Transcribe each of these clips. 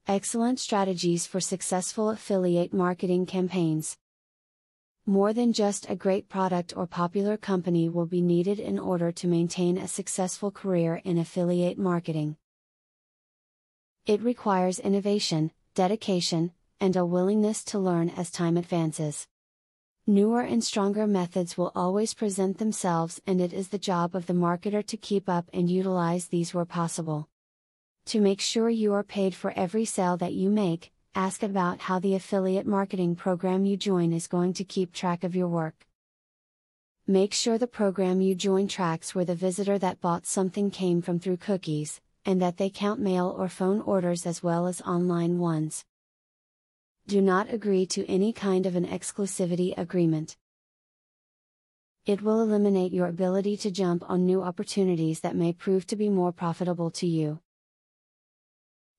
Excellent strategies for successful affiliate marketing campaigns. More than just a great product or popular company will be needed in order to maintain a successful career in affiliate marketing. It requires innovation, dedication, and a willingness to learn as time advances. Newer and stronger methods will always present themselves, and it is the job of the marketer to keep up and utilize these where possible. To make sure you are paid for every sale that you make, ask about how the affiliate marketing program you join is going to keep track of your work. Make sure the program you join tracks where the visitor that bought something came from through cookies, and that they count mail or phone orders as well as online ones. Do not agree to any kind of an exclusivity agreement. It will eliminate your ability to jump on new opportunities that may prove to be more profitable to you.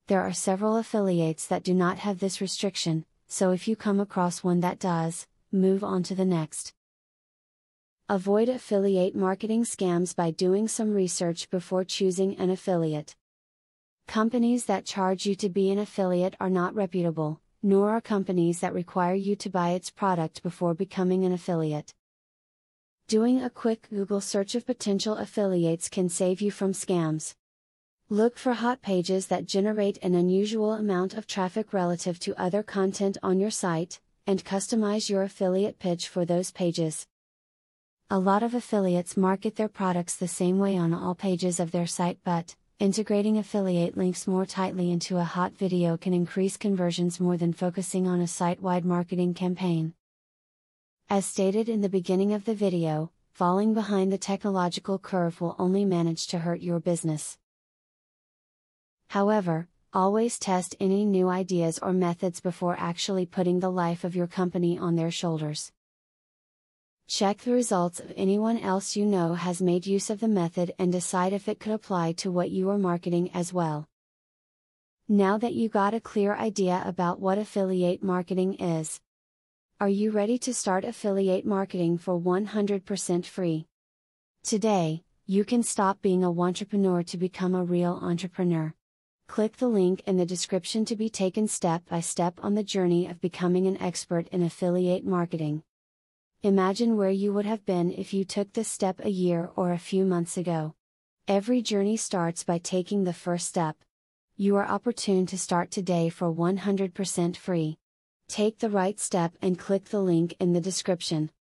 There are several affiliates that do not have this restriction, so if you come across one that does, move on to the next. Avoid affiliate marketing scams by doing some research before choosing an affiliate. Companies that charge you to be an affiliate are not reputable, nor are companies that require you to buy its product before becoming an affiliate. Doing a quick Google search of potential affiliates can save you from scams. Look for hot pages that generate an unusual amount of traffic relative to other content on your site, and customize your affiliate pitch for those pages. A lot of affiliates market their products the same way on all pages of their site, but integrating affiliate links more tightly into a hot video can increase conversions more than focusing on a site-wide marketing campaign. As stated in the beginning of the video, falling behind the technological curve will only manage to hurt your business. However, always test any new ideas or methods before actually putting the life of your company on their shoulders. Check the results of anyone else you know has made use of the method and decide if it could apply to what you are marketing as well. Now that you got a clear idea about what affiliate marketing is, are you ready to start affiliate marketing for 100% free? Today, you can stop being a wantrepreneur to become a real entrepreneur. Click the link in the description to be taken step by step on the journey of becoming an expert in affiliate marketing. Imagine where you would have been if you took this step a year or a few months ago. Every journey starts by taking the first step. You are opportune to start today for 100% free. Take the right step and click the link in the description.